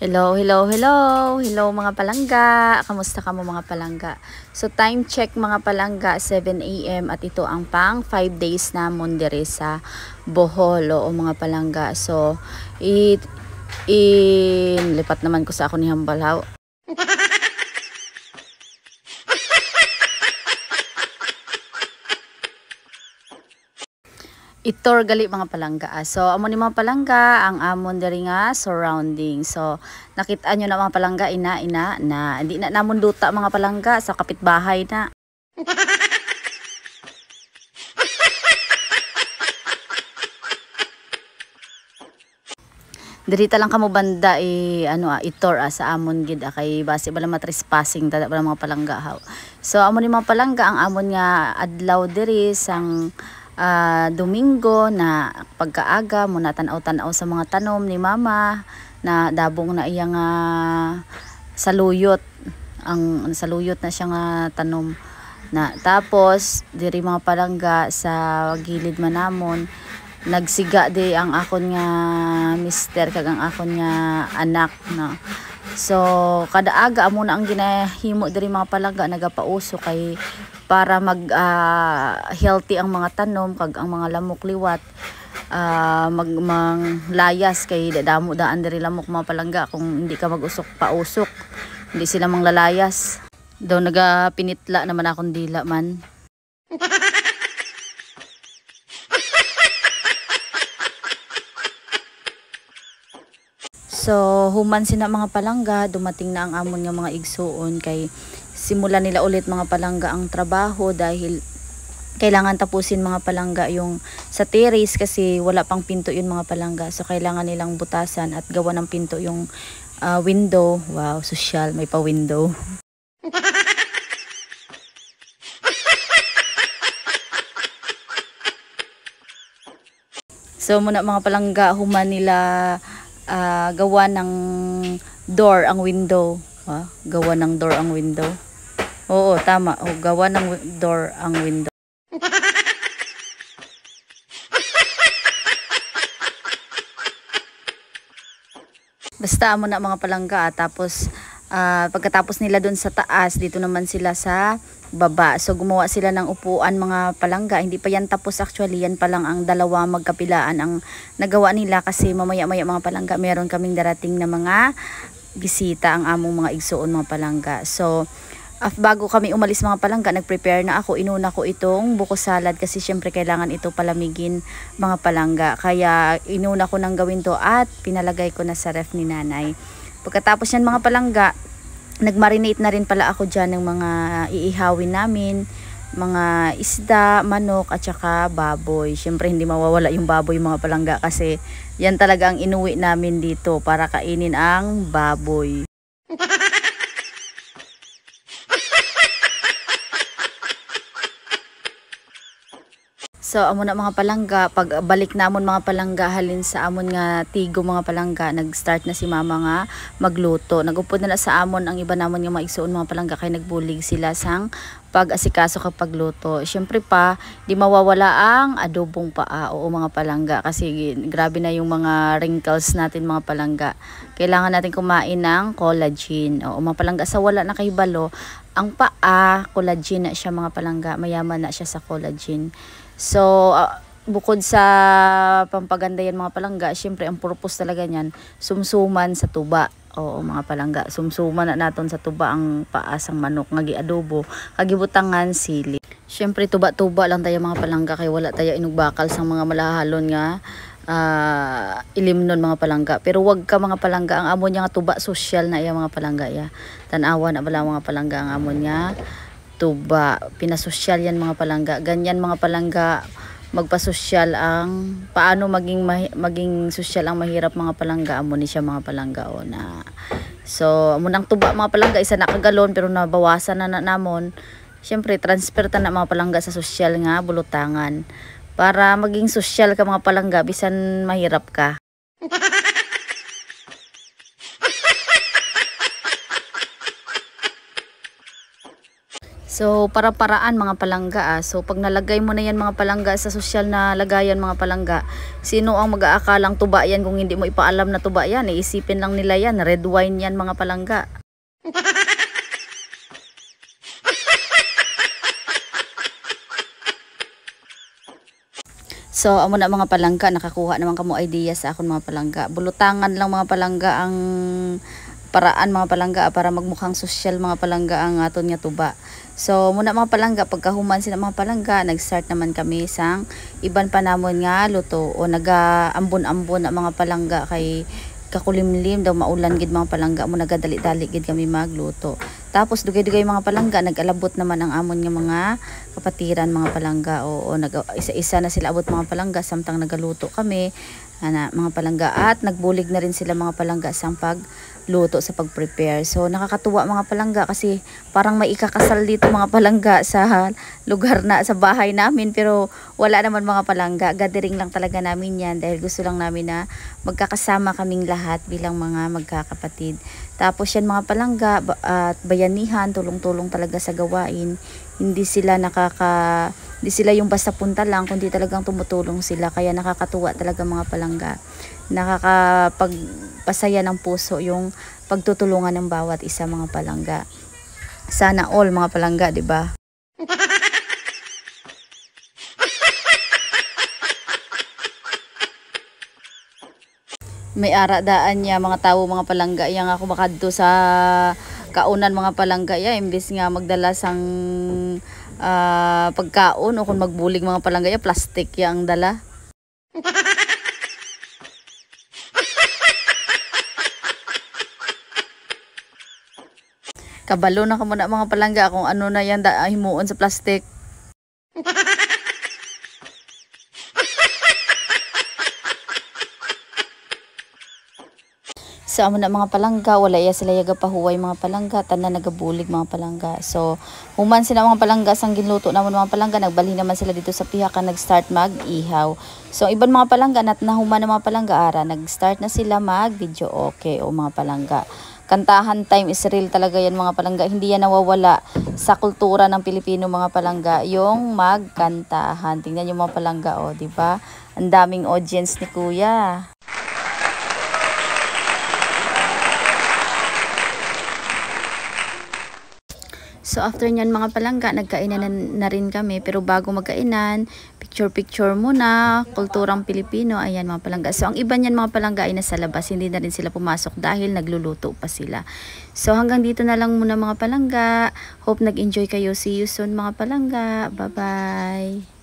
Hello, hello, hello. Hello mga palangga. Kamusta ka mo mga palangga? So time check mga palangga, 7 AM at ito ang pang 5 days na mondere sa Bohol o mga palangga. So lipat naman ko sa ako ni Hambalaw. Itor gali mga palangga. So amo ni mga palangga ang amon diri nga surrounding. So nakita nyo na mga palangga ina na hindi na namon duta mga palangga sa kapitbahay na. Dirita lang kamo banda itor sa amon gid kay base bala matrespassing tada bala mga palangga haw. So amo ni mga palangga ang amon nga adlaw diri sang Domingo na pagkaaga muna tanaw-tanaw sa mga tanom ni mama na dabong na iyang saluyot ang saluyot na siya nga tanom na tapos diri mga palangga sa gilid manamon nagsiga di ang akon nga mister kag ang akon nga anak na. So kada aga amo na ang ginahimo diri mga palangga nagapauso kay para mag healthy ang mga tanom kag ang mga lamok liwat layas kay damo daan diri lamok mga palangga kung hindi ka mag-usok pausok hindi sila manglalayas daw nagapinitla naman akong dila man. So human sina mga palangga dumating na ang amon nga mga igsuon kay simulan nila ulit mga palangga ang trabaho dahil kailangan tapusin mga palangga yung sa terrace kasi wala pang pinto yun mga palangga. So kailangan nilang butasan at gawa ng pinto yung window. Wow, social, may pa window. So muna mga palangga human nila gawa ng door ang window. Gawa ng door ang window. Oo, tama. Gawa ng door ang window. Basta mo na mga palangga tapos pagkatapos nila dun sa taas, dito naman sila sa baba. So gumawa sila ng upuan mga palangga. Hindi pa yan tapos actually. Yan pa lang ang dalawa magkapilaan ang nagawa nila kasi mamaya-maya mga palangga meron kaming darating na mga bisita ang among mga igsuon mga palangga. So bago kami umalis mga palangga, nag-prepare na ako. Inuna ko itong buko salad kasi syempre kailangan ito palamigin mga palangga. Kaya inuna ko nang gawin to at pinalagay ko na sa ref ni nanay. Pagkatapos yan mga palangga, nag-marinate na rin pala ako dyan ng mga iihawin namin. Mga isda, manok at saka baboy. Syempre hindi mawawala yung baboy mga palangga kasi yan talaga ang inuwi namin dito para kainin ang baboy. So amo na mga palangga, pag balik namon mga palangga halin sa amon nga tigo mga palangga, nag-start na si mama nga magluto. Nagupod na sa amon ang iba namon nga maigsuon mga palangga kay nagbulig sila sang pag-asikaso kapag luto. Syempre pa, di mawawala ang adobong paa o mga palangga kasi grabe na yung mga wrinkles natin mga palangga. Kailangan natin kumain ng collagen. O mga palangga sa wala na kay balo, ang paa, collagen na siya mga palangga, mayaman na siya sa collagen. So, bukod sa pampaganda yan mga palangga, syempre ang purpose talaga niyan, sumsuman sa tuba. Oo mga palangga, sumsuman na naton sa tuba ang paasang manok, nga giadobo, kagibutangan sili. Syempre tuba-tuba lang tayo mga palangga kay wala tayo inugbakal sa mga malahalon nga ilimnon mga palangga. Pero wag ka mga palangga, ang amon nga tuba social na iya mga palangga ya. Tanawa na bala mga palangga ang amon nga tuba, pinasosyal yan mga palangga. Ganyan mga palangga magpasosyal ang paano maging sosyal ang mahirap mga palangga amo ni siya mga palangga o na. So amo nang tuba mga palangga isa na kagalon pero nabawasan na namon. Syempre transfer ta na mga palangga sa sosyal nga bulutangan para maging sosyal ka mga palangga bisan mahirap ka. So, para-paraan mga palangga So, pag nalagay mo na yan mga palangga sa sosyal na lagayan mga palangga, sino ang mag-aakalang tuba yan kung hindi mo ipaalam na tuba yan? Iisipin lang nila yan, red wine yan mga palangga. So, amo na mga palangga, nakakuha naman kamo idea sa akon mga palangga. Bulutangan lang mga palangga ang paraan mga palangga para magmukhang sosyal mga palangga ang aton nga tuba. So muna mga palangga, pagkahuman sila mga palangga, nag-start naman kami sang iban pa namon nga luto o nagaambon-ambon na mga palangga kay kakulimlim daw maulan gid mga palangga mo nagadali-dali gid kami magluto. Tapos dugay-dugay mga palangga nag-alabot naman ang amon nga mga kapatiran mga palangga o isa-isa na sila abot mga palangga samtang nagaluto kami mga palangga at nagbulig na rin sila mga palangga sang pagluto sa pag-prepare. So nakakatuwa mga palangga kasi parang may ikakasal dito mga palangga sa lugar na sa bahay namin pero wala naman mga palangga. Gathering lang talaga namin yan dahil gusto lang namin na magkakasama kaming lahat bilang mga magkakapatid. Tapos yan mga palangga at bayanihan, tulong-tulong talaga sa gawain. Hindi sila yung basta punta lang, kundi talagang tumutulong sila. Kaya nakakatuwa talaga mga palangga. Nakakapagpasaya ng puso yung pagtutulungan ng bawat isa mga palangga. Sana all mga palangga, di ba? May ara daan niya mga tao mga palangga yang ako makadto sa kaunan mga palangga ya imbes nga magdala sang pagkaon o kung magbulig mga palangga ya plastic ya ang dala. Kabalo na ka muna mga palangga kung ano na yan himuon sa plastic. So amo na mga palangga, wala iya sila yaga pahuway mga palangga, tanan nagabulig mga palangga. So human sila mga palangga sang ginluto namon mga palangga, nagbali naman sila dito sa pihakan nag-start mag-ihaw. So iban mga palangga nat nahuman na mga palangga ara, nag-start na sila mag-video okay o mga palangga. Kantahan time is real talaga yan mga palangga, hindi yan nawawala sa kultura ng Pilipino mga palangga, yung magkantahan. Tingnan niyo mga palangga di ba? Ang daming audience ni Kuya. So after nyan mga palangga, nagkainan na rin kami. Pero bago magkainan, picture-picture muna, kulturang Pilipino, ayan mga palangga. So ang iba nyan mga palangga ay nasa labas, hindi na rin sila pumasok dahil nagluluto pa sila. So hanggang dito na lang muna mga palangga. Hope nag-enjoy kayo. See you soon mga palangga. Bye-bye!